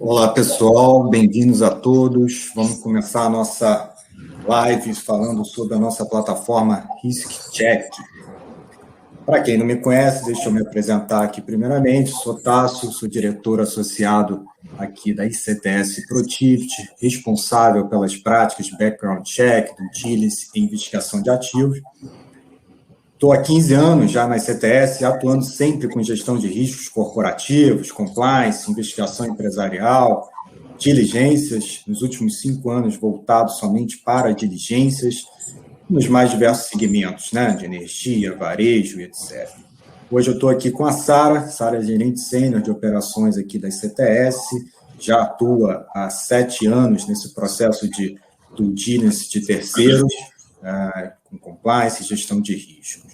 Olá, pessoal, bem-vindos a todos. Vamos começar a nossa live falando sobre a nossa plataforma RiskCheck. Para quem não me conhece, deixa eu me apresentar aqui primeiramente. Sou Tássio, sou diretor associado aqui da ICTS Protivit, responsável pelas práticas de background check, due diligence e investigação de ativos. Estou há 15 anos já na ICTS, atuando sempre com gestão de riscos corporativos, compliance, investigação empresarial, diligências, nos últimos 5 anos voltado somente para diligências, nos mais diversos segmentos, né, de energia, varejo, etc. Hoje eu estou aqui com a Sara. Sara é gerente sênior de operações aqui da ICTS, já atua há 7 anos nesse processo de due diligence de terceiros, com compliance e gestão de riscos.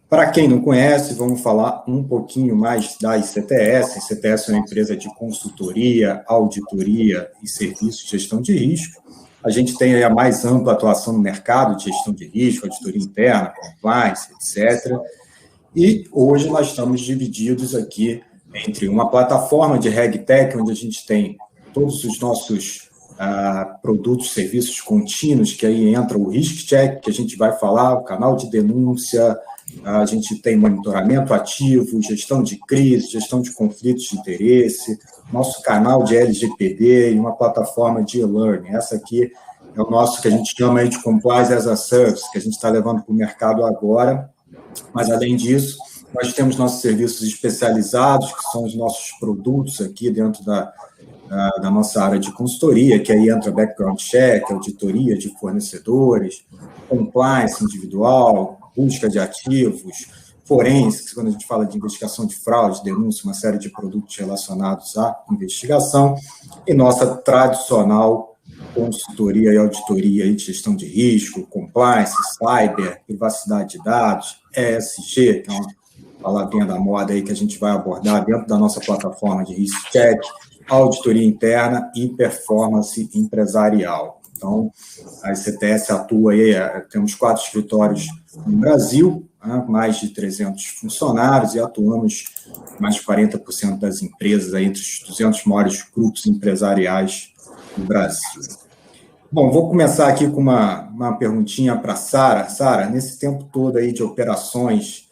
Para quem não conhece, vamos falar um pouquinho mais da ICTS. A ICTS é uma empresa de consultoria, auditoria e serviços de gestão de risco. A gente tem a mais ampla atuação no mercado de gestão de risco, auditoria interna, compliance, etc. E hoje nós estamos divididos aqui entre uma plataforma de RegTech, onde a gente tem todos os nossos produtos, serviços contínuos, que aí entra o RiskCheck, que a gente vai falar, o canal de denúncia, a gente tem monitoramento ativo, gestão de crise, gestão de conflitos de interesse, nosso canal de LGPD e uma plataforma de e-learning. Essa aqui é o nosso que a gente chama aí de Compliance as a Service, que a gente está levando para o mercado agora. Mas, além disso, nós temos nossos serviços especializados, que são os nossos produtos aqui dentro da nossa área de consultoria, que aí entra background check, auditoria de fornecedores, compliance individual, busca de ativos, forenses, quando a gente fala de investigação de fraude, denúncia, uma série de produtos relacionados à investigação, e nossa tradicional consultoria e auditoria de gestão de risco, compliance, cyber, privacidade de dados, ESG, que é uma palavrinha da moda aí que a gente vai abordar dentro da nossa plataforma de RiskCheck, auditoria interna e performance empresarial. Então, a ICTS atua aí, temos 4 escritórios no Brasil, mais de 300 funcionários e atuamos mais de 40% das empresas, aí, entre os 200 maiores grupos empresariais do Brasil. Bom, vou começar aqui com uma perguntinha para a Sara. Sara, nesse tempo todo aí de operações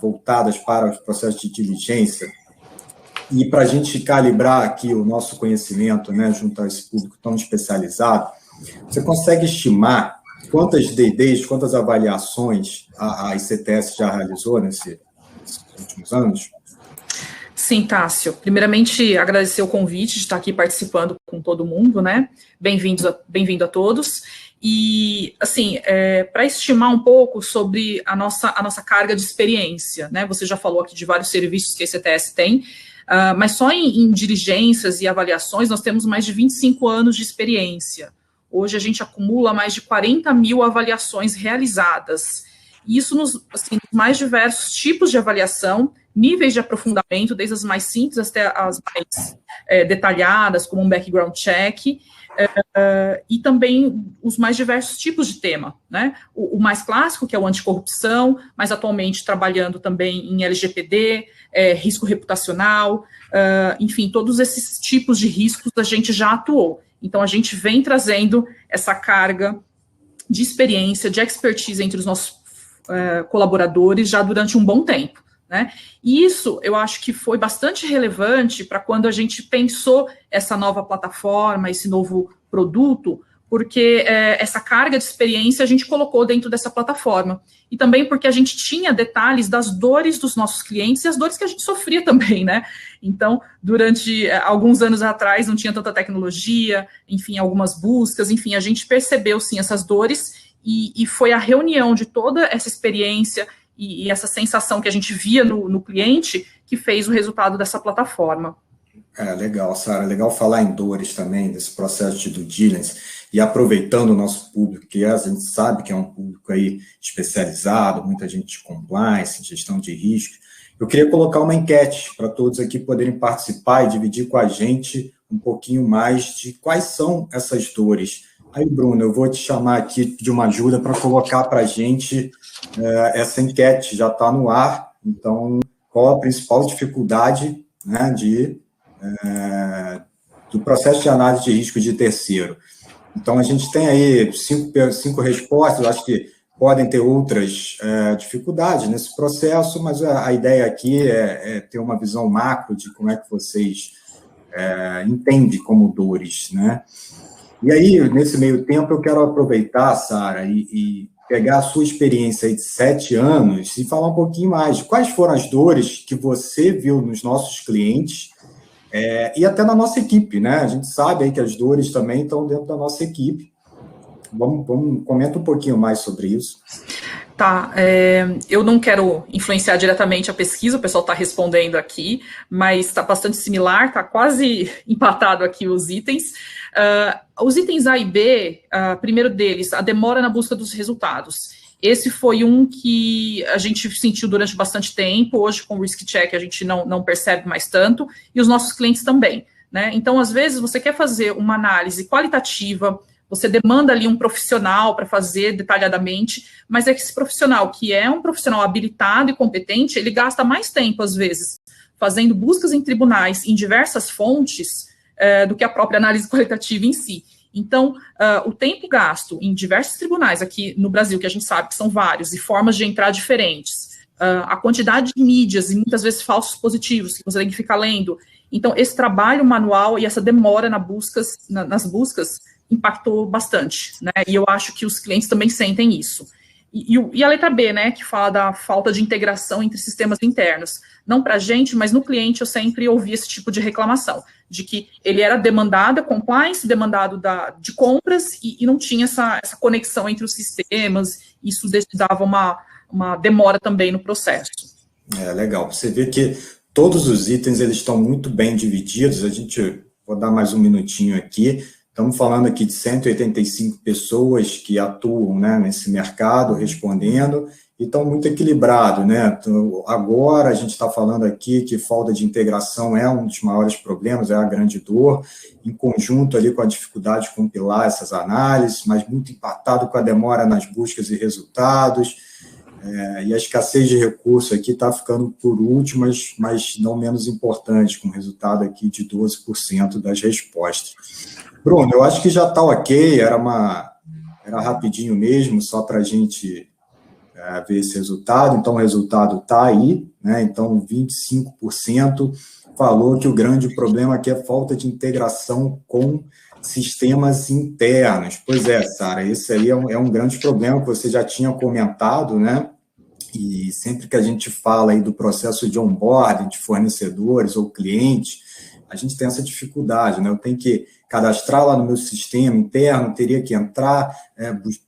voltadas para os processos de diligência, e para a gente calibrar aqui o nosso conhecimento, né, junto a esse público tão especializado, você consegue estimar quantas DDs, quantas avaliações a ICTS já realizou nesses últimos anos? Sim, Tássio. Primeiramente, agradecer o convite de estar aqui participando com todo mundo, né? Bem-vindo a todos. E, assim, para estimar um pouco sobre a nossa carga de experiência, né? Você já falou aqui de vários serviços que a ICTS tem, mas só em diligências e avaliações nós temos mais de 25 anos de experiência. Hoje a gente acumula mais de 40 mil avaliações realizadas. E isso nos mais diversos tipos de avaliação, níveis de aprofundamento, desde as mais simples até as mais detalhadas, como um background check, e também os mais diversos tipos de tema, né? O mais clássico, que é o anticorrupção, mas atualmente trabalhando também em LGPD, risco reputacional, enfim, todos esses tipos de riscos a gente já atuou. Então, a gente vem trazendo essa carga de experiência, de expertise entre os nossos colaboradores já durante um bom tempo, né? E isso, eu acho que foi bastante relevante para quando a gente pensou essa nova plataforma, esse novo produto, porque essa carga de experiência a gente colocou dentro dessa plataforma. E também porque a gente tinha detalhes das dores dos nossos clientes e as dores que a gente sofria também, né? Então, durante alguns anos atrás, não tinha tanta tecnologia, enfim, algumas buscas, enfim, a gente percebeu, sim, essas dores e foi a reunião de toda essa experiência e essa sensação que a gente via no cliente que fez o resultado dessa plataforma. Legal, Sara, legal falar em dores também, desse processo de due diligence, e aproveitando o nosso público, que a gente sabe que é um público aí especializado, muita gente de compliance, gestão de risco, eu queria colocar uma enquete para todos aqui poderem participar e dividir com a gente um pouquinho mais de quais são essas dores. Aí, Bruno, eu vou te chamar aqui de uma ajuda para colocar para a gente essa enquete, já está no ar, então, qual a principal dificuldade, né, do processo de análise de risco de terceiro. Então, a gente tem aí cinco respostas, eu acho que podem ter outras dificuldades nesse processo, mas a ideia aqui é ter uma visão macro de como é que vocês entendem como dores, né? E aí, nesse meio tempo, eu quero aproveitar, Sara, e pegar a sua experiência aí de 7 anos e falar um pouquinho mais de quais foram as dores que você viu nos nossos clientes e até na nossa equipe, né? A gente sabe aí que as dores também estão dentro da nossa equipe. Comenta um pouquinho mais sobre isso. Tá, eu não quero influenciar diretamente a pesquisa, o pessoal está respondendo aqui, mas está bastante similar, está quase empatado aqui os itens. Os itens A e B, primeiro deles, a demora na busca dos resultados. Esse foi um que a gente sentiu durante bastante tempo, hoje com o Risk Check a gente não percebe mais tanto, e os nossos clientes também, né? Então, às vezes, você quer fazer uma análise qualitativa, você demanda ali um profissional para fazer detalhadamente, mas é que esse profissional, que é um profissional habilitado e competente, ele gasta mais tempo, às vezes, fazendo buscas em tribunais, em diversas fontes, do que a própria análise qualitativa em si. Então, o tempo gasto em diversos tribunais aqui no Brasil, que a gente sabe que são vários, e formas de entrar diferentes, a quantidade de mídias e muitas vezes falsos positivos que você tem que ficar lendo. Então, esse trabalho manual e essa demora nas buscas impactou bastante, né? E eu acho que os clientes também sentem isso. E a letra B, né, que fala da falta de integração entre sistemas internos. Não para a gente, mas no cliente eu sempre ouvi esse tipo de reclamação, de que ele era demandado, compliance, demandado de compras, e não tinha essa conexão entre os sistemas, isso dava uma demora também no processo. Legal. Você vê que todos os itens eles estão muito bem divididos, vou dar mais um minutinho aqui. Estamos falando aqui de 185 pessoas que atuam, né, nesse mercado, respondendo, e estão muito equilibrados, né? Então, agora a gente está falando aqui que falta de integração é um dos maiores problemas, é a grande dor, em conjunto ali com a dificuldade de compilar essas análises, mas muito empatado com a demora nas buscas e resultados, e a escassez de recurso aqui está ficando por último, mas não menos importante, com resultado aqui de 12% das respostas. Bruno, eu acho que já está ok, era rapidinho mesmo, só para a gente ver esse resultado. Então, o resultado está aí, né? Então, 25% falou que o grande problema aqui é a falta de integração com sistemas internos. Pois é, Sara, esse aí é um grande problema que você já tinha comentado, né? E sempre que a gente fala aí do processo de onboarding de fornecedores ou clientes, a gente tem essa dificuldade, né? Eu tenho que cadastrar lá no meu sistema interno, teria que entrar,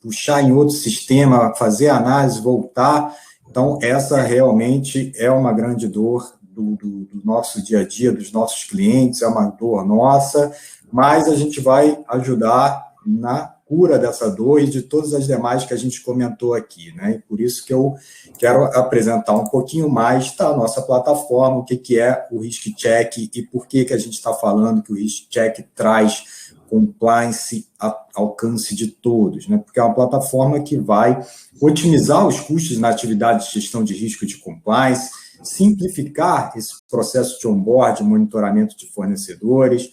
puxar em outro sistema, fazer a análise, voltar. Então, essa realmente é uma grande dor do nosso dia a dia, dos nossos clientes, é uma dor nossa, mas a gente vai ajudar na cura dessa dor e de todas as demais que a gente comentou aqui, né? E por isso que eu quero apresentar um pouquinho mais da nossa plataforma, o que é o Risk Check e por que a gente está falando que o Risk Check traz compliance ao alcance de todos, né? Porque é uma plataforma que vai otimizar os custos na atividade de gestão de risco de compliance, simplificar esse processo de onboard, monitoramento de fornecedores,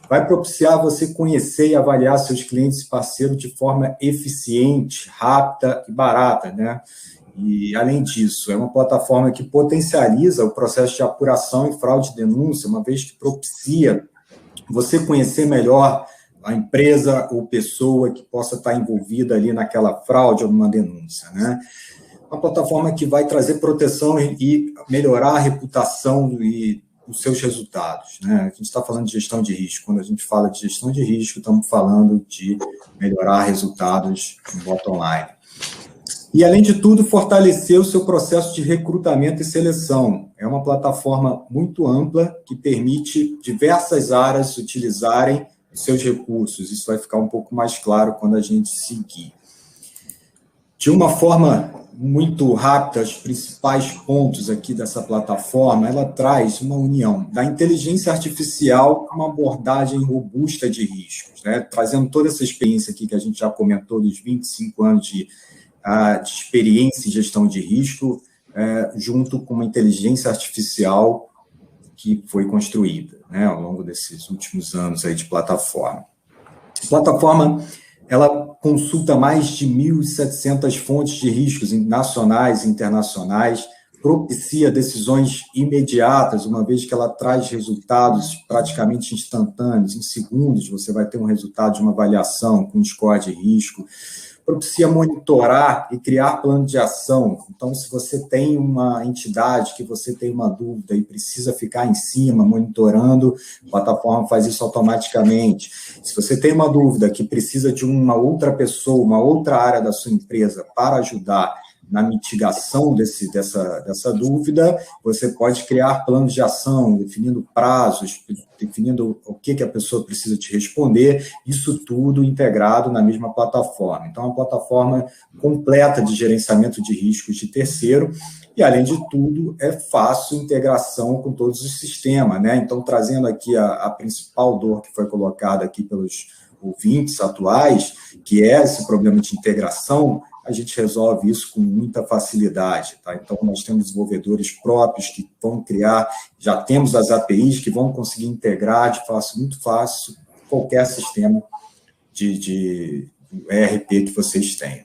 vai propiciar você conhecer e avaliar seus clientes e parceiros de forma eficiente, rápida e barata, né? E, além disso, é uma plataforma que potencializa o processo de apuração e fraude de denúncia, uma vez que propicia você conhecer melhor a empresa ou pessoa que possa estar envolvida ali naquela fraude ou numa denúncia, né? Uma plataforma que vai trazer proteção e melhorar a reputação e os seus resultados, né? A gente está falando de gestão de risco. Quando a gente fala de gestão de risco, estamos falando de melhorar resultados no bottom line. E, além de tudo, fortalecer o seu processo de recrutamento e seleção. É uma plataforma muito ampla que permite diversas áreas utilizarem os seus recursos. Isso vai ficar um pouco mais claro quando a gente seguir. De uma forma muito rápida, os principais pontos aqui dessa plataforma, ela traz uma união da inteligência artificial com uma abordagem robusta de riscos, né? Trazendo toda essa experiência aqui que a gente já comentou dos 25 anos de experiência em gestão de risco, junto com uma inteligência artificial que foi construída, né, ao longo desses últimos anos aí de plataforma. A plataforma, ela consulta mais de 1.700 fontes de riscos nacionais e internacionais, propicia decisões imediatas, uma vez que ela traz resultados praticamente instantâneos, em segundos você vai ter um resultado de uma avaliação com score de risco, propicia monitorar e criar plano de ação. Então, se você tem uma entidade que você tem uma dúvida e precisa ficar em cima, monitorando, a plataforma faz isso automaticamente. Se você tem uma dúvida que precisa de uma outra pessoa, uma outra área da sua empresa para ajudar na mitigação dessa dúvida, você pode criar planos de ação, definindo prazos, definindo o que a pessoa precisa te responder, isso tudo integrado na mesma plataforma. Então, é uma plataforma completa de gerenciamento de riscos de terceiro, e, além de tudo, é fácil integração com todos os sistemas, né? Então, trazendo aqui a principal dor que foi colocada aqui pelos ouvintes atuais, que é esse problema de integração, a gente resolve isso com muita facilidade, tá? Então, nós temos desenvolvedores próprios que vão criar, já temos as APIs que vão conseguir integrar de forma muito fácil qualquer sistema de ERP que vocês tenham.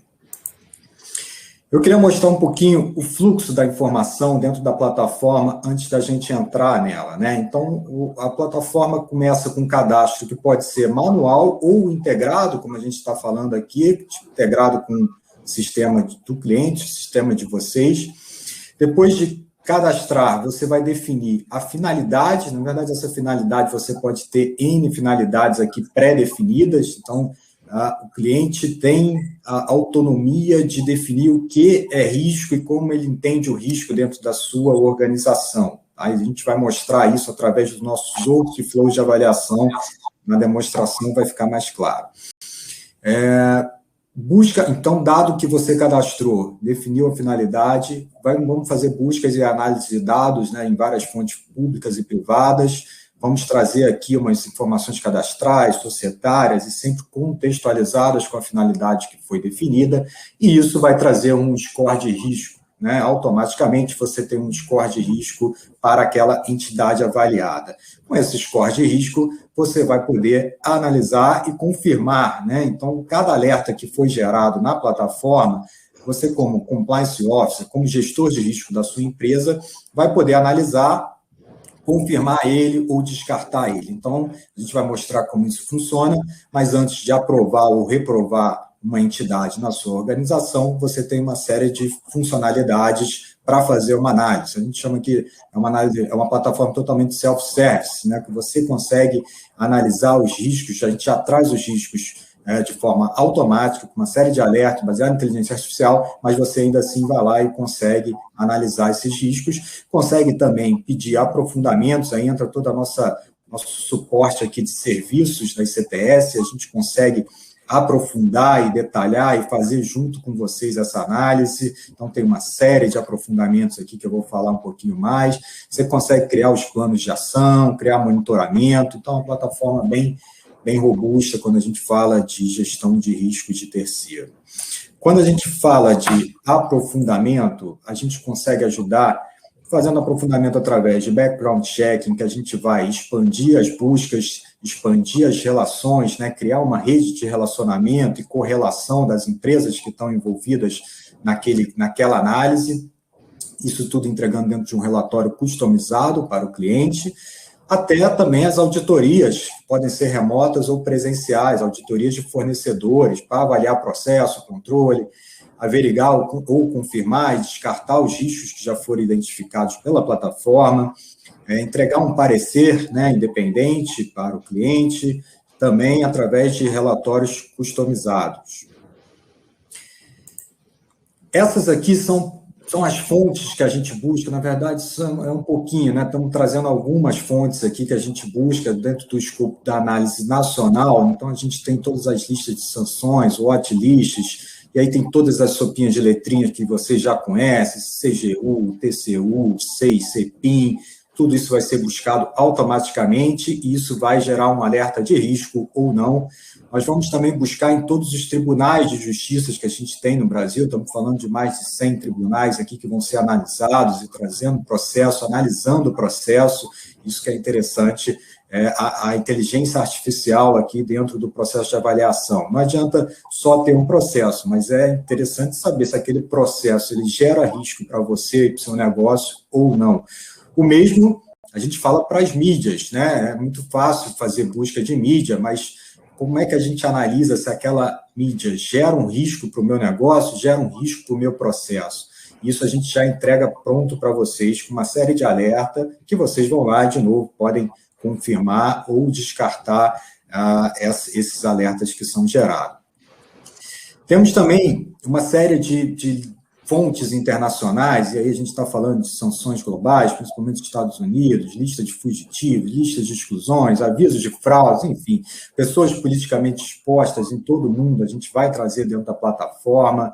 Eu queria mostrar um pouquinho o fluxo da informação dentro da plataforma antes da gente entrar nela, né? Então, a plataforma começa com um cadastro que pode ser manual ou integrado, como a gente está falando aqui, integrado com o sistema do cliente, o sistema de vocês. Depois de cadastrar, você vai definir a finalidade. Na verdade, essa finalidade, você pode ter N finalidades aqui pré-definidas. Então, o cliente tem a autonomia de definir o que é risco e como ele entende o risco dentro da sua organização. Aí a gente vai mostrar isso através dos nossos outros flows de avaliação. Na demonstração vai ficar mais claro. Busca, então, dado que você cadastrou, definiu a finalidade, vamos fazer buscas e análise de dados, né, em várias fontes públicas e privadas, vamos trazer aqui umas informações cadastrais, societárias e sempre contextualizadas com a finalidade que foi definida, e isso vai trazer um score de risco, né? Automaticamente você tem um score de risco para aquela entidade avaliada. Com esse score de risco, você vai poder analisar e confirmar, né? Então, cada alerta que foi gerado na plataforma, você, como compliance officer, como gestor de risco da sua empresa, vai poder analisar, confirmar ele ou descartar ele. Então, a gente vai mostrar como isso funciona, mas antes de aprovar ou reprovar uma entidade na sua organização, você tem uma série de funcionalidades para fazer uma análise. A gente chama que é uma plataforma totalmente self-service, né, que você consegue analisar os riscos, a gente já traz os riscos de forma automática, com uma série de alertas baseados em inteligência artificial, mas você ainda assim vai lá e consegue analisar esses riscos, consegue também pedir aprofundamentos, aí entra todo nosso suporte aqui de serviços da ICTS, a gente consegue aprofundar e detalhar e fazer junto com vocês essa análise. Então, tem uma série de aprofundamentos aqui que eu vou falar um pouquinho mais. Você consegue criar os planos de ação, criar monitoramento. Então, é uma plataforma bem robusta quando a gente fala de gestão de risco de terceiro. Quando a gente fala de aprofundamento, a gente consegue ajudar fazendo aprofundamento através de background checking, que a gente vai expandir as buscas, expandir as relações, né, criar uma rede de relacionamento e correlação das empresas que estão envolvidas naquela análise, isso tudo entregando dentro de um relatório customizado para o cliente, até também as auditorias, que podem ser remotas ou presenciais, auditorias de fornecedores, para avaliar processo, controle, averiguar ou confirmar e descartar os riscos que já foram identificados pela plataforma, entregar um parecer, né, independente para o cliente, também através de relatórios customizados. Essas aqui são as fontes que a gente busca, na verdade, é um pouquinho, né? Estamos trazendo algumas fontes aqui que a gente busca dentro do escopo da análise nacional, então a gente tem todas as listas de sanções, watchlists, e aí tem todas as sopinhas de letrinhas que vocês já conhecem, CGU, TCU, CEI, CEPIM, tudo isso vai ser buscado automaticamente e isso vai gerar um alerta de risco ou não. Nós vamos também buscar em todos os tribunais de justiça que a gente tem no Brasil, estamos falando de mais de 100 tribunais aqui que vão ser analisados e trazendo o processo, analisando o processo, isso que é interessante, a inteligência artificial aqui dentro do processo de avaliação. Não adianta só ter um processo, mas é interessante saber se aquele processo ele gera risco para você e para o seu negócio ou não. O mesmo a gente fala para as mídias, né? É muito fácil fazer busca de mídia, mas como é que a gente analisa se aquela mídia gera um risco para o meu negócio, gera um risco para o meu processo? Isso a gente já entrega pronto para vocês, com uma série de alerta, que vocês vão lá, de novo, podem confirmar ou descartar esses alertas que são gerados. Temos também uma série de fontes internacionais, e aí a gente está falando de sanções globais, principalmente dos Estados Unidos, lista de fugitivos, listas de exclusões, avisos de fraudes, enfim, pessoas politicamente expostas em todo o mundo, a gente vai trazer dentro da plataforma,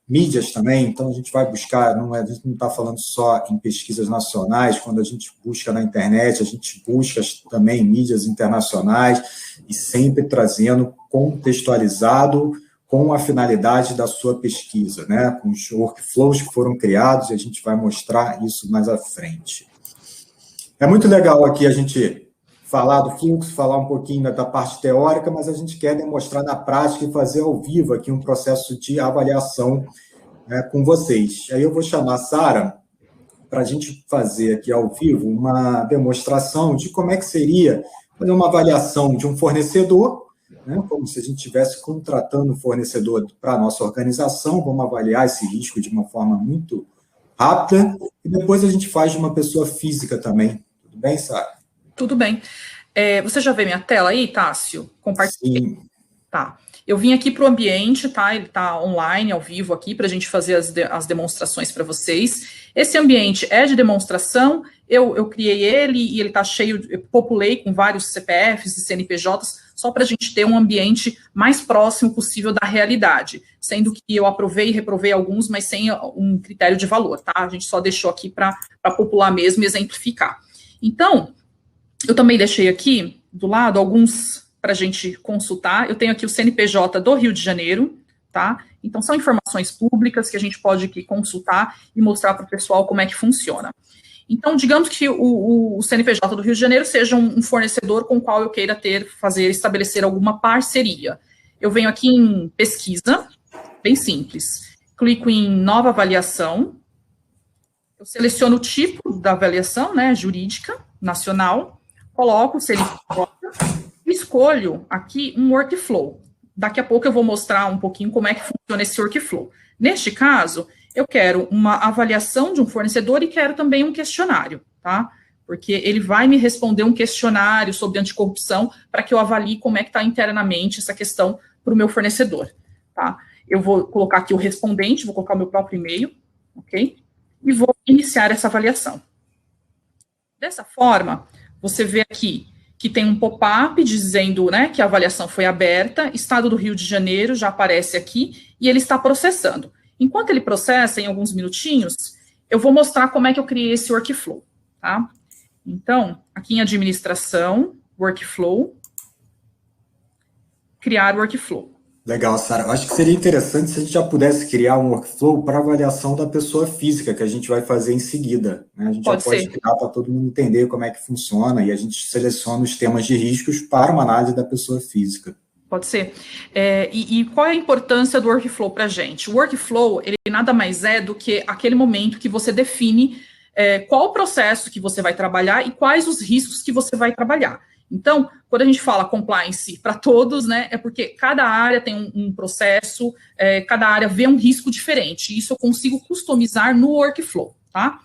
mídias também, então a gente vai buscar, a gente não está falando só em pesquisas nacionais, quando a gente busca na internet, a gente busca também mídias internacionais e sempre trazendo contextualizado com a finalidade da sua pesquisa, né? Com os workflows que foram criados, e a gente vai mostrar isso mais à frente. É muito legal aqui a gente falar do fluxo, falar um pouquinho da parte teórica, mas a gente quer demonstrar na prática e fazer ao vivo aqui um processo de avaliação com vocês. Aí eu vou chamar a Sara para a gente fazer aqui ao vivo uma demonstração de como é que seria fazer uma avaliação de um fornecedor, né, como se a gente estivesse contratando um fornecedor para a nossa organização, vamos avaliar esse risco de uma forma muito rápida, e depois a gente faz de uma pessoa física também. Tudo bem, Sara? Tudo bem. Você já vê minha tela aí, Tássio? Compartilhei. Sim. Tá. Eu vim aqui para o ambiente, tá? Ele está online, ao vivo aqui, para a gente fazer as demonstrações para vocês. Esse ambiente é de demonstração, eu criei ele e ele está cheio, eu populei com vários CPFs e CNPJs, só para a gente ter um ambiente mais próximo possível da realidade, sendo que eu aprovei e reprovei alguns, mas sem um critério de valor, tá? A gente só deixou aqui para popular mesmo e exemplificar. Então, eu também deixei aqui do lado alguns para a gente consultar. Eu tenho aqui o CNPJ do Rio de Janeiro, tá? Então, são informações públicas que a gente pode aqui consultar e mostrar para o pessoal como é que funciona. Então, digamos que o CNPJ do Rio de Janeiro seja um fornecedor com o qual eu queira estabelecer alguma parceria. Eu venho aqui em pesquisa, bem simples. Clico em nova avaliação. Eu seleciono o tipo da avaliação, né, jurídica, nacional. Coloco o CNPJ. Escolho aqui um workflow. Daqui a pouco eu vou mostrar um pouquinho como é que funciona esse workflow. Neste caso, eu quero uma avaliação de um fornecedor e quero também um questionário, tá? Porque ele vai me responder um questionário sobre anticorrupção para que eu avalie como é que está internamente essa questão para o meu fornecedor, tá? Eu vou colocar aqui o respondente, vou colocar o meu próprio e-mail, ok? E vou iniciar essa avaliação. Dessa forma, você vê aqui que tem um pop-up dizendo, né, que a avaliação foi aberta, Estado do Rio de Janeiro já aparece aqui, e ele está processando. Enquanto ele processa, em alguns minutinhos, eu vou mostrar como é que eu criei esse workflow, tá? Então, aqui em administração, workflow, criar workflow. Legal, Sara. Acho que seria interessante se a gente já pudesse criar um workflow para avaliação da pessoa física, que a gente vai fazer em seguida, né? A gente pode criar para todo mundo entender como é que funciona e a gente seleciona os temas de riscos para uma análise da pessoa física. Pode ser. E qual é a importância do workflow para a gente? O workflow, ele nada mais é do que aquele momento que você define qual o processo que você vai trabalhar e quais os riscos que você vai trabalhar. Então, quando a gente fala compliance para todos, né, é porque cada área tem um processo, cada área vê um risco diferente. Isso eu consigo customizar no workflow, tá?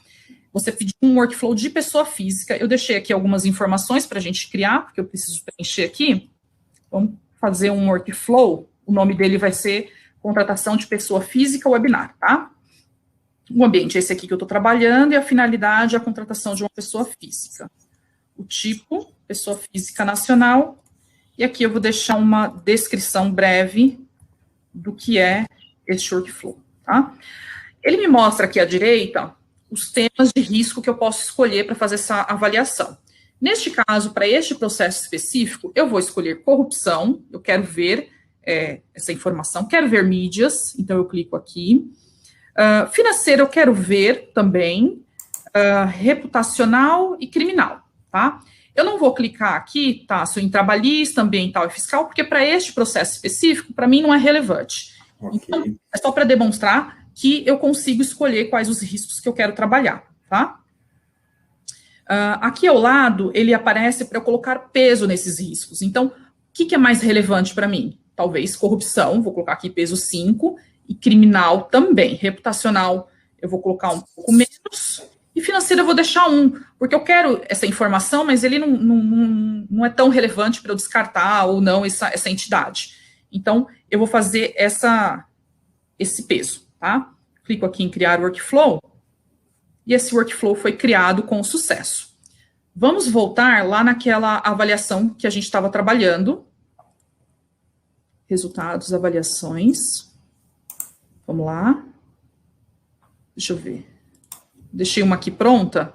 Você pediu um workflow de pessoa física. Eu deixei aqui algumas informações para a gente criar, porque eu preciso preencher aqui. Vamos fazer um workflow. O nome dele vai ser contratação de pessoa física webinar, tá? O ambiente é esse aqui que eu estou trabalhando e a finalidade é a contratação de uma pessoa física. O tipo, pessoa física nacional, e aqui eu vou deixar uma descrição breve do que é este workflow, tá? Ele me mostra aqui à direita os temas de risco que eu posso escolher para fazer essa avaliação. Neste caso, para este processo específico, eu vou escolher corrupção, eu quero ver essa informação, quero ver mídias, então eu clico aqui. Financeiro eu quero ver também, reputacional e criminal, tá? Eu não vou clicar aqui, tá, em trabalhista, ambiental e fiscal, porque para este processo específico, para mim não é relevante. Okay. Então, é só para demonstrar que eu consigo escolher quais os riscos que eu quero trabalhar, tá? Aqui ao lado, ele aparece para eu colocar peso nesses riscos. Então, o que é mais relevante para mim? Talvez corrupção, vou colocar aqui peso 5, e criminal também. Reputacional, eu vou colocar um pouco menos, e financeiro eu vou deixar 1, porque eu quero essa informação, mas ele não é tão relevante para eu descartar ou não essa entidade. Então, eu vou fazer esse peso, tá? Clico aqui em criar workflow, e esse workflow foi criado com sucesso. Vamos voltar lá naquela avaliação que a gente estava trabalhando. Resultados, avaliações. Vamos lá. Deixa eu ver. Deixei uma aqui pronta.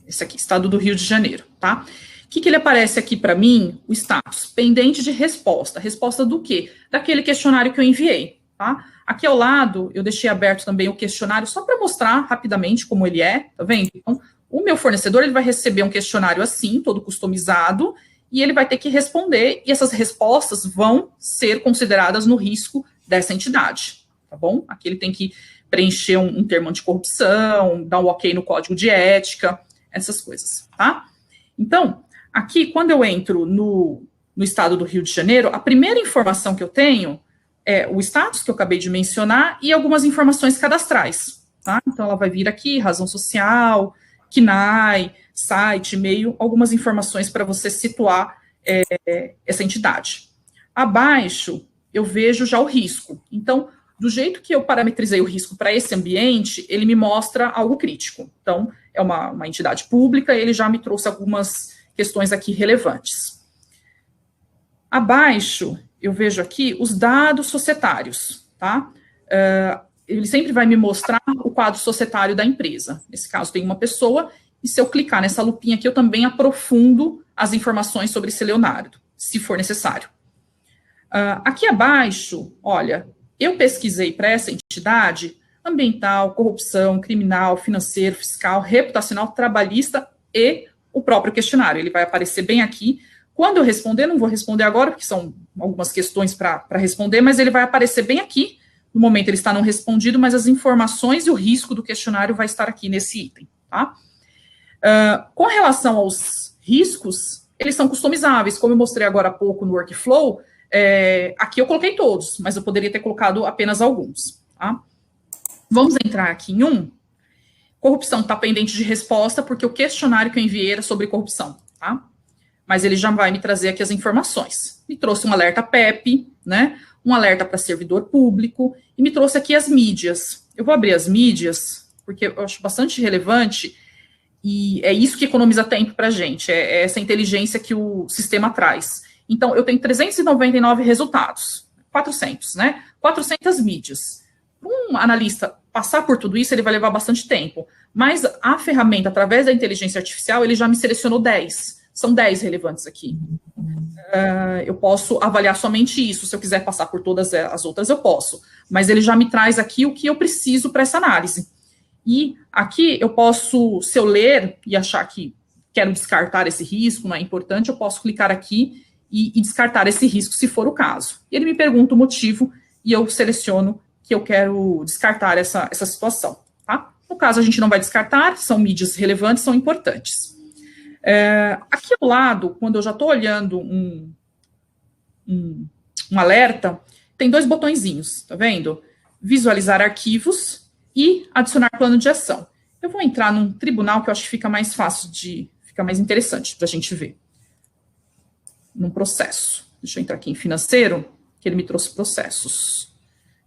Esse aqui, Estado do Rio de Janeiro, tá? O que ele aparece aqui para mim? O status, pendente de resposta. Resposta do quê? Daquele questionário que eu enviei, tá? Aqui ao lado, eu deixei aberto também o questionário, só para mostrar rapidamente como ele é, tá vendo? Então, o meu fornecedor, ele vai receber um questionário assim, todo customizado, e ele vai ter que responder, e essas respostas vão ser consideradas no risco dessa entidade, tá bom? Aqui ele tem que preencher um termo anticorrupção, dar um ok no código de ética, essas coisas, tá? Então, aqui, quando eu entro no estado do Rio de Janeiro, a primeira informação que eu tenho é o status que eu acabei de mencionar e algumas informações cadastrais, tá? Então, ela vai vir aqui, razão social, CNAE, site, e-mail, algumas informações para você situar essa entidade. Abaixo, eu vejo já o risco. Então, do jeito que eu parametrizei o risco para esse ambiente, ele me mostra algo crítico. Então, é uma entidade pública, ele já me trouxe algumas questões aqui relevantes. Abaixo, eu vejo aqui os dados societários, tá? Ele sempre vai me mostrar o quadro societário da empresa. Nesse caso, tem uma pessoa, e se eu clicar nessa lupinha aqui, eu também aprofundo as informações sobre esse Leonardo, se for necessário. Aqui abaixo, olha, eu pesquisei para essa entidade ambiental, corrupção, criminal, financeiro, fiscal, reputacional, trabalhista e o próprio questionário. Ele vai aparecer bem aqui. Quando eu responder, não vou responder agora, porque são algumas questões para responder, mas ele vai aparecer bem aqui. No momento ele está não respondido, mas as informações e o risco do questionário vai estar aqui nesse item, tá? Com relação aos riscos, eles são customizáveis, como eu mostrei agora há pouco no workflow, aqui eu coloquei todos, mas eu poderia ter colocado apenas alguns, tá? Vamos entrar aqui em um. Corrupção está pendente de resposta, porque o questionário que eu enviei era sobre corrupção, tá? Mas ele já vai me trazer aqui as informações. Me trouxe um alerta PEP, né? Um alerta para servidor público, e me trouxe aqui as mídias. Eu vou abrir as mídias, porque eu acho bastante relevante, e é isso que economiza tempo para a gente, é essa inteligência que o sistema traz. Então, eu tenho 399 resultados, 400, né? 400 mídias. Um analista passar por tudo isso, ele vai levar bastante tempo, mas a ferramenta, através da inteligência artificial, ele já me selecionou 10. São 10 relevantes aqui. Eu posso avaliar somente isso. Se eu quiser passar por todas as outras, eu posso. Mas ele já me traz aqui o que eu preciso para essa análise. E aqui eu posso, se eu ler e achar que quero descartar esse risco, não é importante, eu posso clicar aqui e descartar esse risco, se for o caso. E ele me pergunta o motivo e eu seleciono que eu quero descartar essa situação. Tá? No caso, a gente não vai descartar, são mídias relevantes, são importantes. Aqui ao lado, quando eu já estou olhando um alerta, tem 2 botõezinhos, tá vendo? Visualizar arquivos e adicionar plano de ação. Eu vou entrar num tribunal que eu acho que fica mais fácil fica mais interessante para a gente ver. Num processo. Deixa eu entrar aqui em financeiro, que ele me trouxe processos.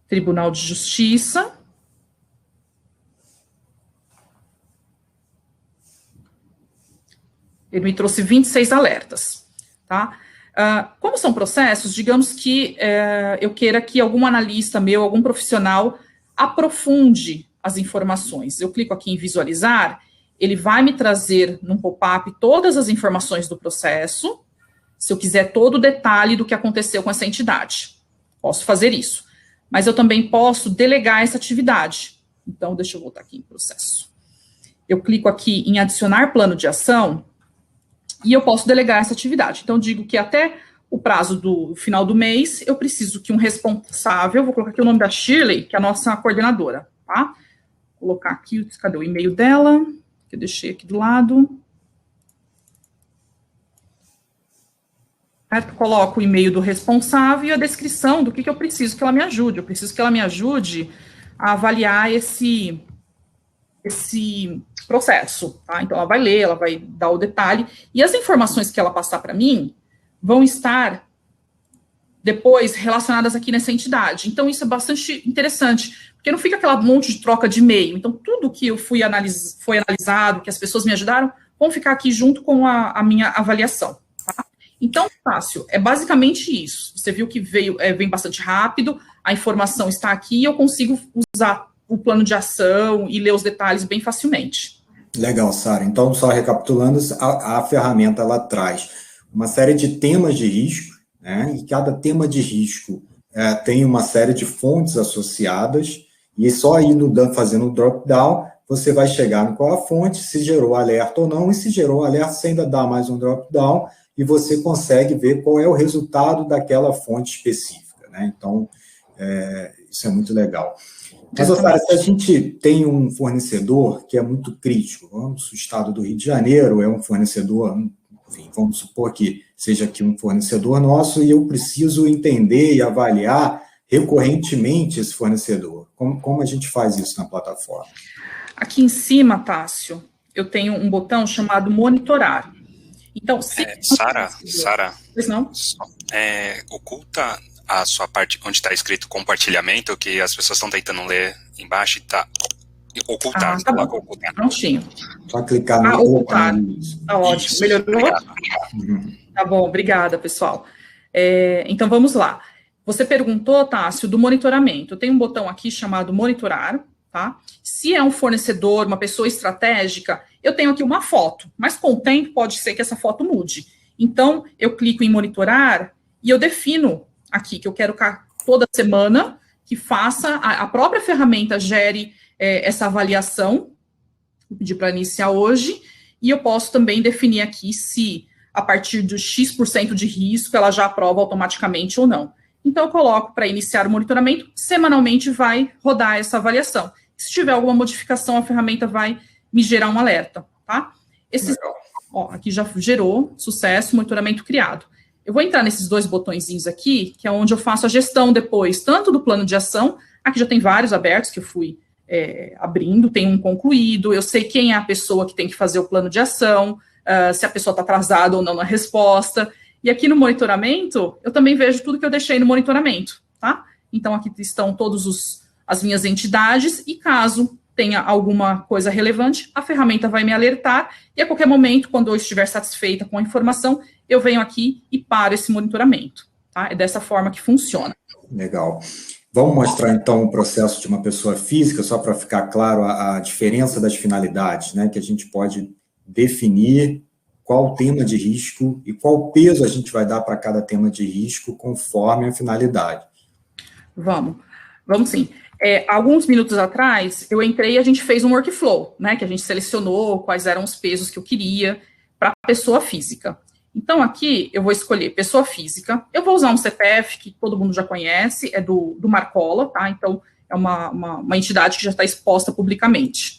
Tribunal de Justiça. Ele me trouxe 26 alertas, tá? Como são processos, digamos que eu queira que algum analista meu, algum profissional, aprofunde as informações. Eu clico aqui em visualizar, ele vai me trazer num pop-up todas as informações do processo, se eu quiser todo o detalhe do que aconteceu com essa entidade. Posso fazer isso. Mas eu também posso delegar essa atividade. Então, deixa eu voltar aqui em processo. Eu clico aqui em adicionar plano de ação e eu posso delegar essa atividade. Então, digo que até o prazo do final do mês, eu preciso que um responsável, vou colocar aqui o nome da Shirley, que é a nossa coordenadora, tá? Vou colocar aqui, cadê o e-mail dela, que eu deixei aqui do lado. Coloco o e-mail do responsável e a descrição do que eu preciso que ela me ajude. Eu preciso que ela me ajude a avaliar esse processo, tá? Então, ela vai ler, ela vai dar o detalhe, e as informações que ela passar para mim vão estar depois relacionadas aqui nessa entidade. Então, isso é bastante interessante, porque não fica aquela monte de troca de e-mail. Então, tudo que eu foi analisado, que as pessoas me ajudaram, vão ficar aqui junto com a minha avaliação, tá? Então, fácil, é basicamente isso. Você viu que vem bastante rápido, a informação está aqui e eu consigo usar o plano de ação e ler os detalhes bem facilmente. Legal, Sara. Então, só recapitulando, a ferramenta, ela traz uma série de temas de risco, né? E cada tema de risco tem uma série de fontes associadas, e só aí fazendo o drop-down, você vai chegar no qual a fonte, se gerou alerta ou não, e se gerou alerta, você ainda dá mais um drop-down, e você consegue ver qual é o resultado daquela fonte específica, né? Então, isso é muito legal. Mas, Sara, se a gente tem um fornecedor que é muito crítico, o estado do Rio de Janeiro é um fornecedor, enfim, vamos supor que seja aqui um fornecedor nosso e eu preciso entender e avaliar recorrentemente esse fornecedor. Como a gente faz isso na plataforma? Aqui em cima, Tássio, eu tenho um botão chamado monitorar. Então, se... Sara, pois não? Oculta a sua parte onde está escrito compartilhamento, que as pessoas estão tentando ler embaixo e está ocultar. Tá bom. Ocultar. Prontinho. Só clicar no ocultar. Tá ótimo. Isso. Melhorou? Obrigado. Tá bom, obrigada, pessoal. Então, vamos lá. Você perguntou, Tássio, do monitoramento. Tem um botão aqui chamado monitorar, tá? Se é um fornecedor, uma pessoa estratégica, eu tenho aqui uma foto, mas com o tempo pode ser que essa foto mude. Então, eu clico em monitorar e eu defino aqui que eu quero toda semana que faça, a própria ferramenta gere essa avaliação, vou pedir para iniciar hoje, e eu posso também definir aqui se a partir do X% de risco ela já aprova automaticamente ou não. Então, eu coloco para iniciar o monitoramento, semanalmente vai rodar essa avaliação. Se tiver alguma modificação, a ferramenta vai me gerar um alerta, tá? Aqui já gerou, sucesso, monitoramento criado. Eu vou entrar nesses dois botõezinhos aqui, que é onde eu faço a gestão depois, tanto do plano de ação, aqui já tem vários abertos que eu fui abrindo, tem um concluído, eu sei quem é a pessoa que tem que fazer o plano de ação, se a pessoa está atrasada ou não na resposta, e aqui no monitoramento, eu também vejo tudo que eu deixei no monitoramento, tá? Então, aqui estão todas as minhas entidades, e caso tenha alguma coisa relevante, a ferramenta vai me alertar, e a qualquer momento, quando eu estiver satisfeita com a informação, eu venho aqui e paro esse monitoramento, tá? É dessa forma que funciona. Legal. Vamos mostrar, então, o processo de uma pessoa física, só para ficar claro a diferença das finalidades, né? Que a gente pode definir qual o tema de risco e qual peso a gente vai dar para cada tema de risco conforme a finalidade. Vamos sim. Alguns minutos atrás, eu entrei e a gente fez um workflow, né, que a gente selecionou quais eram os pesos que eu queria para a pessoa física. Então, aqui, eu vou escolher pessoa física, eu vou usar um CPF que todo mundo já conhece, é do Marcola, tá? Então, é uma entidade que já está exposta publicamente.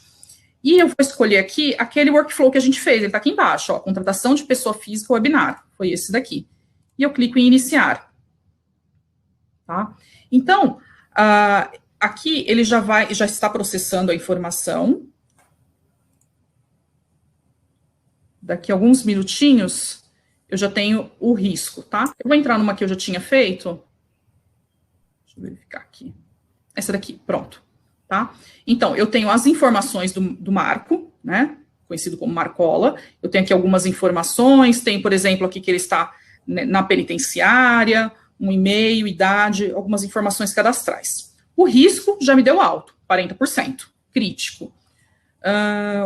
E eu vou escolher aqui aquele workflow que a gente fez, ele está aqui embaixo, ó, contratação de pessoa física webinar, foi esse daqui. E eu clico em iniciar. Tá? Então, aqui ele já está processando a informação. Daqui a alguns minutinhos, eu já tenho o risco, tá? Eu vou entrar numa que eu já tinha feito. Deixa eu verificar aqui. Essa daqui, pronto. Tá? Então, eu tenho as informações do Marco, né? Conhecido como Marcola. Eu tenho aqui algumas informações. Tem, por exemplo, aqui que ele está na penitenciária, um e-mail, idade, algumas informações cadastrais. O risco já me deu alto, 40%. crítico.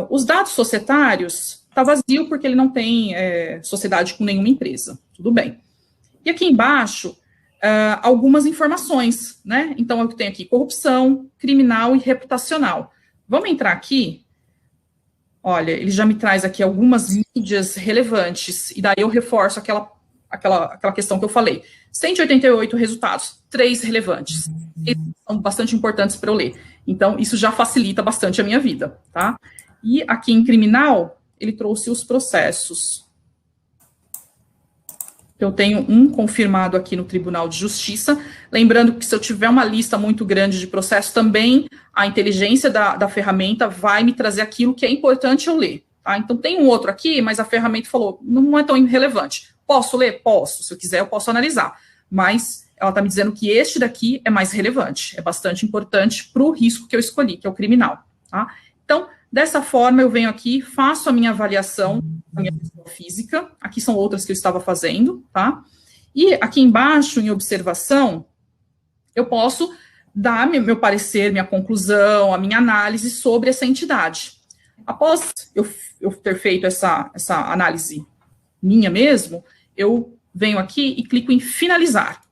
Os dados societários está vazio porque ele não tem sociedade com nenhuma empresa, tudo bem. E aqui embaixo, algumas informações, né? Então, eu tenho aqui corrupção, criminal e reputacional. Vamos entrar aqui. Olha, ele já me traz aqui algumas mídias relevantes, e daí eu reforço aquela questão que eu falei. 188 resultados, 3 relevantes. Eles são bastante importantes para eu ler. Então, isso já facilita bastante a minha vida, tá? E aqui em criminal, ele trouxe os processos. Eu tenho um confirmado aqui no Tribunal de Justiça, lembrando que se eu tiver uma lista muito grande de processos, também a inteligência da ferramenta vai me trazer aquilo que é importante eu ler, tá? Então, tem um outro aqui, mas a ferramenta falou, não é tão irrelevante. Posso ler? Posso. Se eu quiser, eu posso analisar. Mas ela está me dizendo que este daqui é mais relevante, é bastante importante para o risco que eu escolhi, que é o criminal, tá? Então, dessa forma, eu venho aqui, faço a minha avaliação da minha pessoa física, aqui são outras que eu estava fazendo, tá? E aqui embaixo, em observação, eu posso dar meu parecer, minha conclusão, a minha análise sobre essa entidade. Após eu ter feito essa análise minha mesmo, eu venho aqui e clico em finalizar,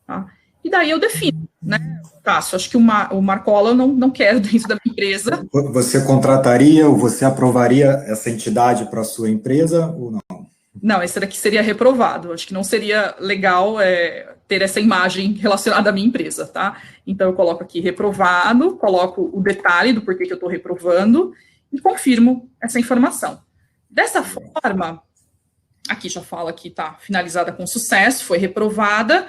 tá? E daí eu defino, né? Tássio, acho que o Marcola eu não quero dentro da minha empresa. Você contrataria ou você aprovaria essa entidade para a sua empresa ou não? Não, esse daqui seria reprovado. Acho que não seria legal ter essa imagem relacionada à minha empresa, tá? Então, eu coloco aqui reprovado, coloco o detalhe do porquê que eu estou reprovando e confirmo essa informação. Dessa forma, aqui já fala que está finalizada com sucesso, foi reprovada.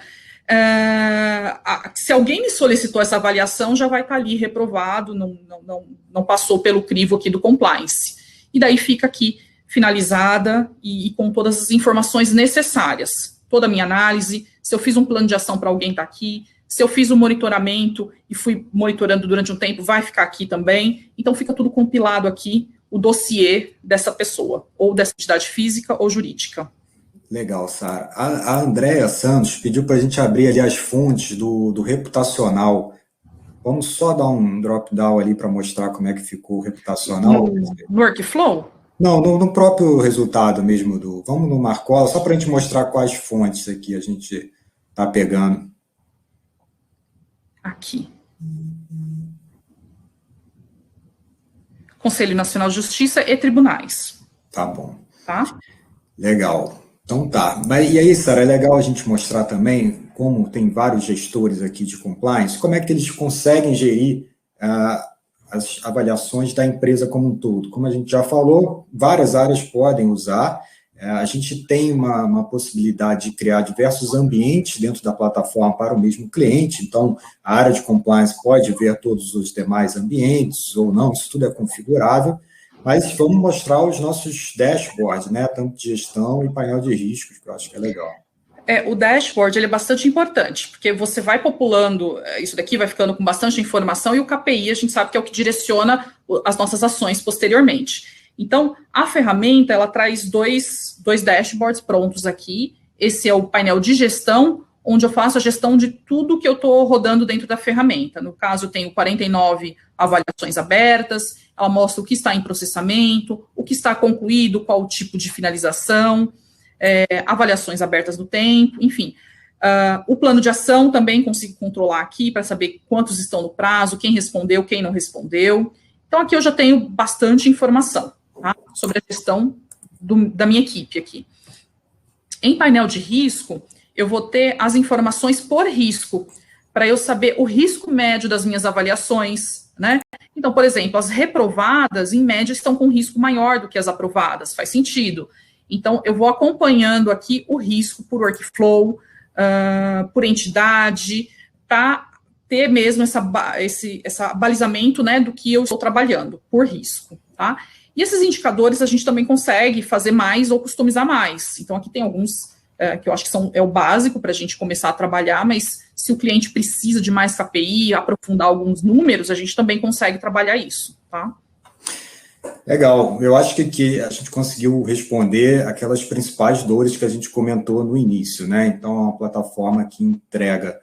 Se alguém me solicitou essa avaliação, já vai estar ali reprovado, não passou pelo crivo aqui do compliance. E daí fica aqui finalizada e com todas as informações necessárias. Toda a minha análise, se eu fiz um plano de ação para alguém, está aqui. Se eu fiz um monitoramento e fui monitorando durante um tempo, vai ficar aqui também. Então, fica tudo compilado aqui, o dossiê dessa pessoa, ou dessa entidade física ou jurídica. Legal, Sara. A Andréa Santos pediu para a gente abrir ali as fontes do reputacional. Vamos só dar um drop-down ali para mostrar como é que ficou o reputacional. No workflow? Não, no próprio resultado mesmo. Vamos no Marcola, só para a gente mostrar quais fontes aqui a gente está pegando. Aqui. Conselho Nacional de Justiça e Tribunais. Tá bom. Tá? Legal. Então tá. E aí, Sara, é legal a gente mostrar também, como tem vários gestores aqui de compliance, como é que eles conseguem gerir as avaliações da empresa como um todo. Como a gente já falou, várias áreas podem usar. A gente tem uma possibilidade de criar diversos ambientes dentro da plataforma para o mesmo cliente, então a área de compliance pode ver todos os demais ambientes ou não, isso tudo é configurável, mas vamos mostrar os nossos dashboards, né, tanto de gestão e painel de riscos, que eu acho que é legal. O dashboard ele é bastante importante, porque você vai populando, isso daqui vai ficando com bastante informação, e o KPI a gente sabe que é o que direciona as nossas ações posteriormente. Então, a ferramenta, ela traz dois dashboards prontos aqui. Esse é o painel de gestão, onde eu faço a gestão de tudo que eu estou rodando dentro da ferramenta. No caso, eu tenho 49 avaliações abertas, ela mostra o que está em processamento, o que está concluído, qual o tipo de finalização, avaliações abertas no tempo, enfim. O plano de ação também consigo controlar aqui para saber quantos estão no prazo, quem respondeu, quem não respondeu. Então, aqui eu já tenho bastante informação, tá, sobre a gestão da minha equipe aqui. Em painel de risco, eu vou ter as informações por risco, para eu saber o risco médio das minhas avaliações, né? Então, por exemplo, as reprovadas, em média, estão com risco maior do que as aprovadas, faz sentido. Então, eu vou acompanhando aqui o risco por workflow, por entidade, para ter mesmo esse balizamento, né, do que eu estou trabalhando, por risco, tá? E esses indicadores a gente também consegue fazer mais ou customizar mais. Então, aqui tem alguns que eu acho que é o básico para a gente começar a trabalhar, mas se o cliente precisa de mais KPI, aprofundar alguns números, a gente também consegue trabalhar isso, tá? Legal. Eu acho que a gente conseguiu responder aquelas principais dores que a gente comentou no início, né? Então, é uma plataforma que entrega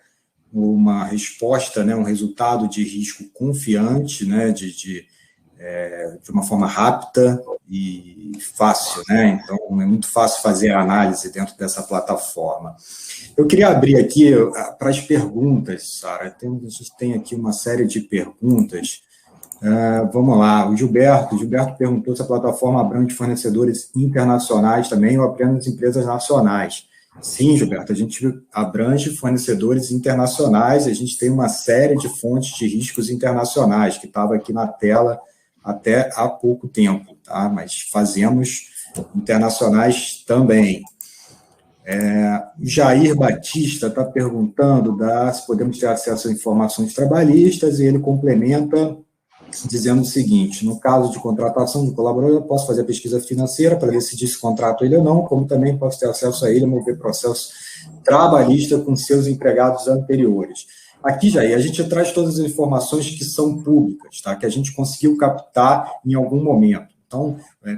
uma resposta, né, um resultado de risco confiante, né, de de uma forma rápida e fácil, né? Então, é muito fácil fazer a análise dentro dessa plataforma. Eu queria abrir aqui para as perguntas, Sara. A gente tem aqui uma série de perguntas. Vamos lá. O Gilberto perguntou se a plataforma abrange fornecedores internacionais também ou apenas empresas nacionais. Sim, Gilberto, a gente abrange fornecedores internacionais, a gente tem uma série de fontes de riscos internacionais, que estava aqui na tela até há pouco tempo, tá? Mas fazemos internacionais também. Jair Batista está perguntando se podemos ter acesso a informações trabalhistas, e ele complementa dizendo o seguinte: no caso de contratação de colaborador, eu posso fazer a pesquisa financeira para decidir se contrato ele ou não, como também posso ter acesso a ele a mover processo trabalhista com seus empregados anteriores. Aqui, Jair, a gente traz todas as informações que são públicas, tá? Que a gente conseguiu captar em algum momento. Então,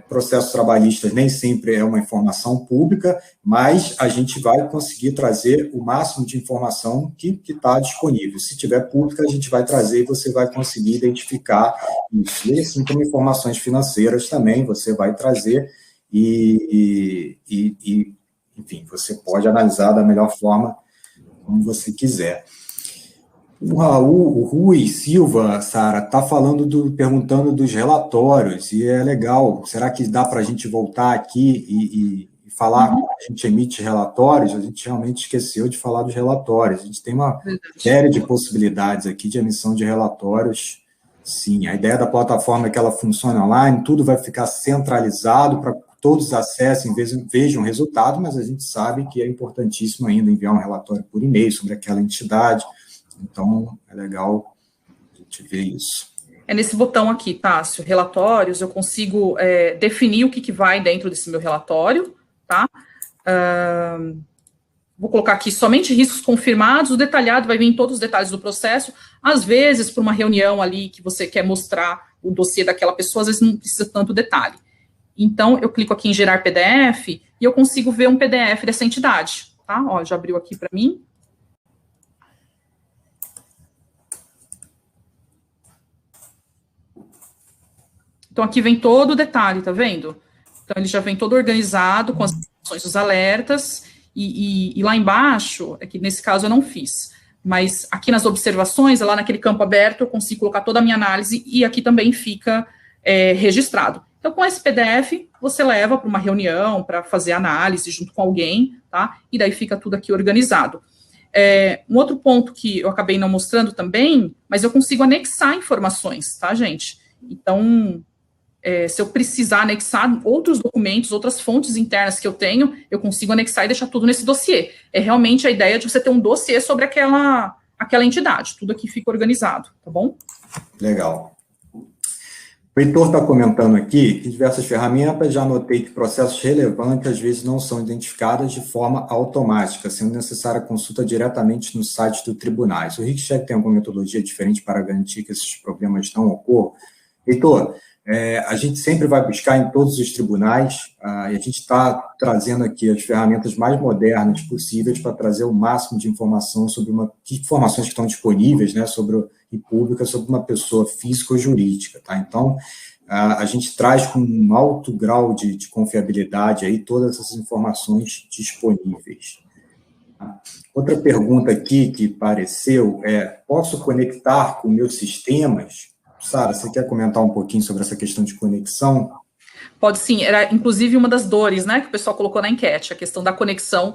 processos trabalhistas nem sempre é uma informação pública, mas a gente vai conseguir trazer o máximo de informação que está disponível. Se tiver pública, a gente vai trazer e você vai conseguir identificar isso. E assim como informações financeiras também você vai trazer enfim, você pode analisar da melhor forma como você quiser. O Rui Silva, Sara, está perguntando dos relatórios, e é legal. Será que dá para a gente voltar aqui e falar como a gente emite relatórios? A gente realmente esqueceu de falar dos relatórios. A gente tem uma série de possibilidades aqui de emissão de relatórios. Sim, a ideia da plataforma é que ela funcione online, tudo vai ficar centralizado para que todos acessem, vejam o resultado, mas a gente sabe que é importantíssimo ainda enviar um relatório por e-mail sobre aquela entidade. Então, é legal a gente ver isso. É nesse botão aqui, Tássio, relatórios, eu consigo definir o que vai dentro desse meu relatório, tá? Vou colocar aqui somente riscos confirmados, o detalhado vai vir todos os detalhes do processo. Às vezes, para uma reunião ali que você quer mostrar o dossiê daquela pessoa, às vezes não precisa tanto detalhe. Então, eu clico aqui em gerar PDF e eu consigo ver um PDF dessa entidade, tá? Ó, já abriu aqui para mim. Então, aqui vem todo o detalhe, tá vendo? Então, ele já vem todo organizado, com as informações dos alertas, e lá embaixo, é que nesse caso eu não fiz, mas aqui nas observações, lá naquele campo aberto, eu consigo colocar toda a minha análise, e aqui também fica registrado. Então, com esse PDF, você leva para uma reunião, para fazer análise junto com alguém, tá? E daí fica tudo aqui organizado. Um outro ponto que eu acabei não mostrando também, mas eu consigo anexar informações, tá, gente? Então, se eu precisar anexar outros documentos, outras fontes internas que eu tenho, eu consigo anexar e deixar tudo nesse dossiê. É realmente a ideia de você ter um dossiê sobre aquela entidade. Tudo aqui fica organizado, tá bom? Legal. O Heitor está comentando aqui que diversas ferramentas, já notei que processos relevantes às vezes não são identificados de forma automática, sendo necessária a consulta diretamente no site do tribunais. O RICCHECK tem alguma metodologia diferente para garantir que esses problemas não ocorram? Heitor, a gente sempre vai buscar em todos os tribunais, e a gente está trazendo aqui as ferramentas mais modernas possíveis para trazer o máximo de informação sobre informações que estão disponíveis, né, e públicas sobre uma pessoa física ou jurídica, tá? Então, a gente traz com um alto grau de confiabilidade aí todas essas informações disponíveis. Outra pergunta aqui que apareceu posso conectar com meus sistemas? Sara, você quer comentar um pouquinho sobre essa questão de conexão? Pode sim, era inclusive uma das dores, né, que o pessoal colocou na enquete, a questão da conexão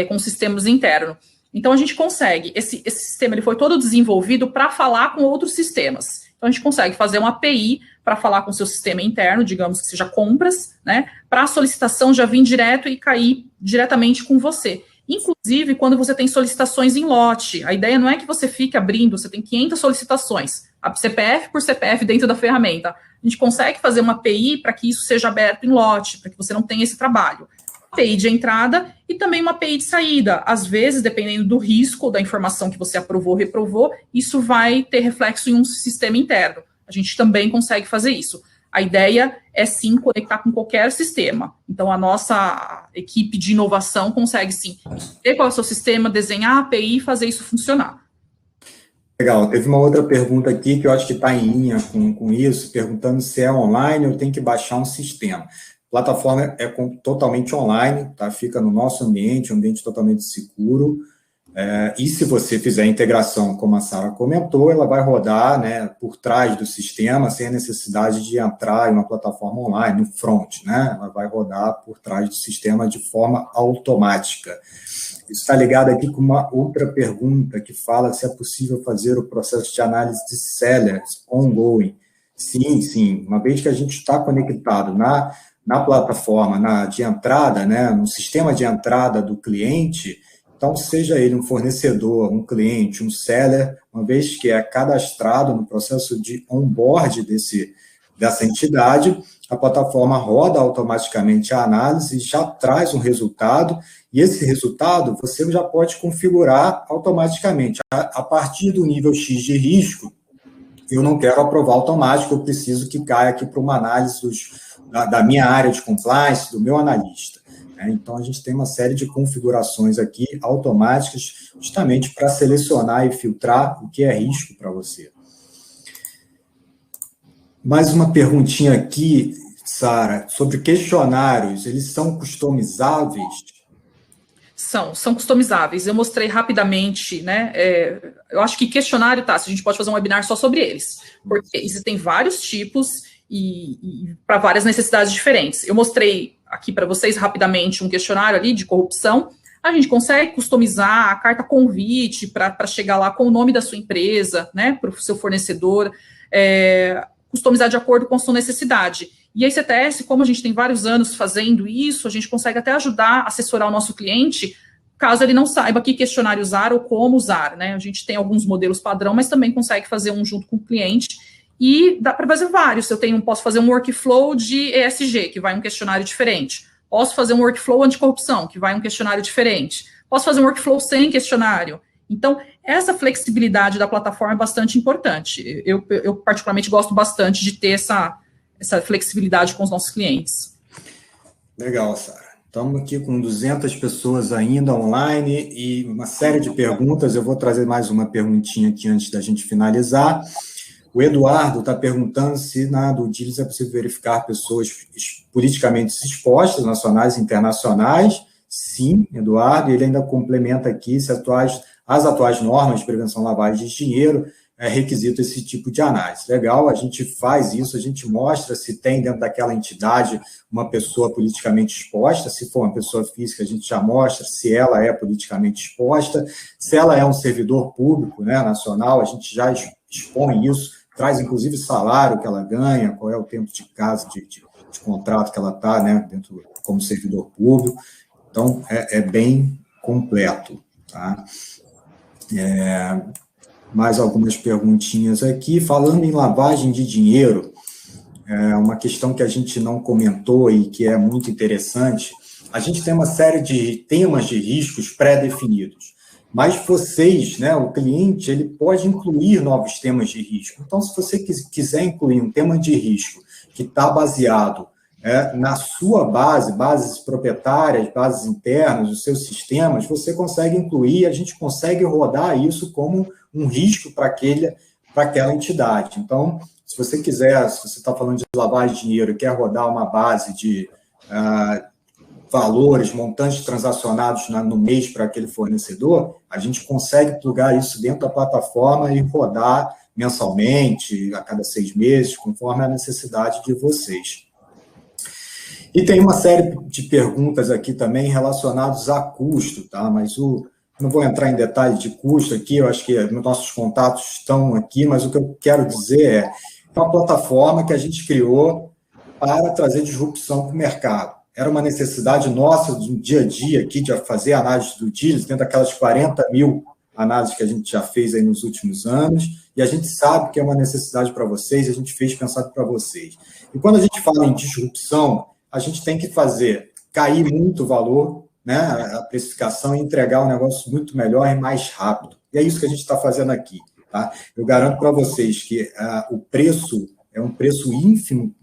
com sistemas internos. Então, a gente consegue, esse sistema ele foi todo desenvolvido para falar com outros sistemas. Então, a gente consegue fazer uma API para falar com o seu sistema interno, digamos que seja compras, né, para a solicitação já vir direto e cair diretamente com você. Inclusive, quando você tem solicitações em lote, a ideia não é que você fique abrindo, você tem 500 solicitações, CPF por CPF dentro da ferramenta. A gente consegue fazer uma API para que isso seja aberto em lote, para que você não tenha esse trabalho. API de entrada e também uma API de saída. Às vezes, dependendo do risco, da informação que você aprovou ou reprovou, isso vai ter reflexo em um sistema interno. A gente também consegue fazer isso. A ideia é, sim, conectar com qualquer sistema. Então, a nossa equipe de inovação consegue, sim, ver qual é o seu sistema, desenhar a API e fazer isso funcionar. Legal. Teve uma outra pergunta aqui que eu acho que está em linha com isso, perguntando se é online ou tem que baixar um sistema. A plataforma é totalmente online, tá? Fica no nosso ambiente, um ambiente totalmente seguro. E se você fizer a integração, como a Sara comentou, ela vai rodar, né, por trás do sistema, sem a necessidade de entrar em uma plataforma online, no front, né? Ela vai rodar por trás do sistema de forma automática. Isso está ligado aqui com uma outra pergunta que fala se é possível fazer o processo de análise de sellers ongoing. Sim, sim. Uma vez que a gente está conectado na plataforma de entrada, né, no sistema de entrada do cliente, então, seja ele um fornecedor, um cliente, um seller, uma vez que é cadastrado no processo de onboard dessa entidade, a plataforma roda automaticamente a análise e já traz um resultado, e esse resultado você já pode configurar automaticamente. A partir do nível X de risco, eu não quero aprovar automático, eu preciso que caia aqui para uma análise da minha área de compliance, do meu analista. Então, a gente tem uma série de configurações aqui automáticas, justamente para selecionar e filtrar o que é risco para você. Mais uma perguntinha aqui, Sara, sobre questionários, eles são customizáveis? São customizáveis. Eu mostrei rapidamente, né? Eu acho que questionário, tá? Se a gente pode fazer um webinar só sobre eles, porque existem vários tipos e para várias necessidades diferentes. Eu mostrei aqui para vocês rapidamente um questionário ali de corrupção. A gente consegue customizar a carta convite para chegar lá com o nome da sua empresa, né? Para o seu fornecedor, customizar de acordo com a sua necessidade. E a ICTS, como a gente tem vários anos fazendo isso, a gente consegue até ajudar a assessorar o nosso cliente, caso ele não saiba que questionário usar ou como usar, né? A gente tem alguns modelos padrão, mas também consegue fazer um junto com o cliente, e dá para fazer vários. Posso fazer um workflow de ESG, que vai um questionário diferente. Posso fazer um workflow anticorrupção, que vai um questionário diferente. Posso fazer um workflow sem questionário. Então, essa flexibilidade da plataforma é bastante importante. Eu particularmente gosto bastante de ter essa flexibilidade com os nossos clientes. Legal, Sara. Estamos aqui com 200 pessoas ainda online e uma série de perguntas. Eu vou trazer mais uma perguntinha aqui antes da gente finalizar. O Eduardo está perguntando se na due diligence é possível verificar pessoas politicamente expostas, nacionais e internacionais. Sim, Eduardo, e ele ainda complementa aqui se as atuais normas de prevenção à lavagem de dinheiro requisito esse tipo de análise. Legal, a gente faz isso, a gente mostra se tem dentro daquela entidade uma pessoa politicamente exposta. Se for uma pessoa física, a gente já mostra se ela é politicamente exposta. Se ela é um servidor público, né, nacional, a gente já expõe isso, traz inclusive salário que ela ganha, qual é o tempo de casa, de contrato que ela está, né, dentro como servidor público. Então, é bem completo, tá? Mais algumas perguntinhas aqui. Falando em lavagem de dinheiro, uma questão que a gente não comentou e que é muito interessante, a gente tem uma série de temas de riscos pré-definidos, mas vocês, né, o cliente, ele pode incluir novos temas de risco. Então, se você quiser incluir um tema de risco que está baseado na sua bases proprietárias, bases internas, os seus sistemas, você consegue incluir, a gente consegue rodar isso como um risco para aquela entidade. Então, se você quiser, se você está falando de lavagem de dinheiro e quer rodar uma base de valores, montantes transacionados no mês para aquele fornecedor, a gente consegue plugar isso dentro da plataforma e rodar mensalmente, a cada 6 meses, conforme a necessidade de vocês. E tem uma série de perguntas aqui também relacionadas a custo, tá? Mas não vou entrar em detalhe de custo aqui, eu acho que nossos contatos estão aqui, mas o que eu quero dizer é uma plataforma que a gente criou para trazer disrupção para o mercado. Era uma necessidade nossa do dia a dia aqui de fazer análise do diligence, dentro daquelas 40 mil análises que a gente já fez aí nos últimos anos, e a gente sabe que é uma necessidade para vocês, a gente fez pensado para vocês. E quando a gente fala em disrupção, a gente tem que fazer cair muito o valor, né, a precificação, e entregar um negócio muito melhor e mais rápido. E é isso que a gente está fazendo aqui. Tá? Eu garanto para vocês que o preço é um preço ínfimo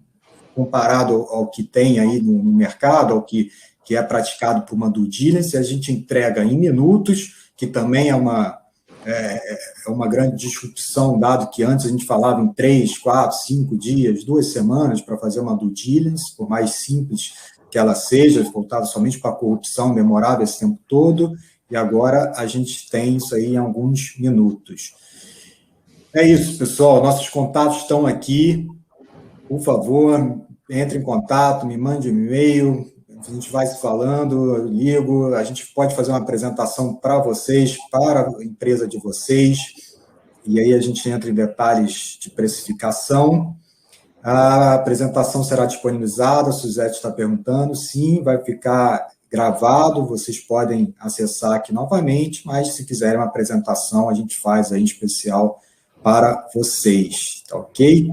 comparado ao que tem aí no mercado, ao que é praticado por uma due diligence, a gente entrega em minutos, que também é uma é uma grande disrupção, dado que antes a gente falava em 3, 4, 5 dias, 2 semanas para fazer uma due diligence, por mais simples que ela seja, voltada somente para a corrupção, demorava esse tempo todo, e agora a gente tem isso aí em alguns minutos. É isso, pessoal, nossos contatos estão aqui, por favor, entre em contato, me mande um e-mail, a gente vai se falando, eu ligo, a gente pode fazer uma apresentação para vocês, para a empresa de vocês, e aí a gente entra em detalhes de precificação. A apresentação será disponibilizada, a Suzete está perguntando, sim, vai ficar gravado, vocês podem acessar aqui novamente, mas se quiserem uma apresentação, a gente faz aí em especial para vocês, tá ok?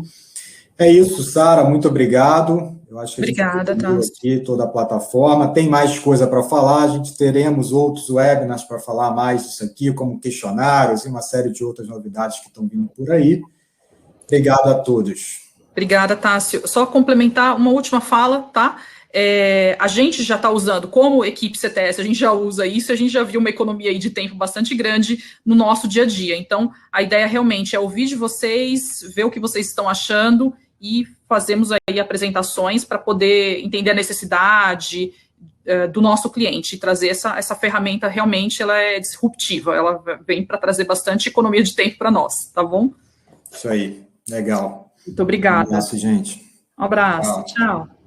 É isso, Sara, muito obrigado. Eu acho que Obrigada, a gente viu aqui toda a plataforma. Tem mais coisa para falar, a gente teremos outros webinars para falar mais disso aqui, como questionários e uma série de outras novidades que estão vindo por aí. Obrigado a todos. Obrigada, Tássio. Só complementar uma última fala, tá? A gente já está usando, como equipe CTS, a gente já usa isso, a gente já viu uma economia aí de tempo bastante grande no nosso dia a dia. Então, a ideia realmente é ouvir de vocês, ver o que vocês estão achando e fazemos aí apresentações para poder entender a necessidade do nosso cliente e trazer essa ferramenta realmente, ela é disruptiva, ela vem para trazer bastante economia de tempo para nós, tá bom? Isso aí, legal. Muito obrigada. Um abraço, gente. Um abraço, tchau.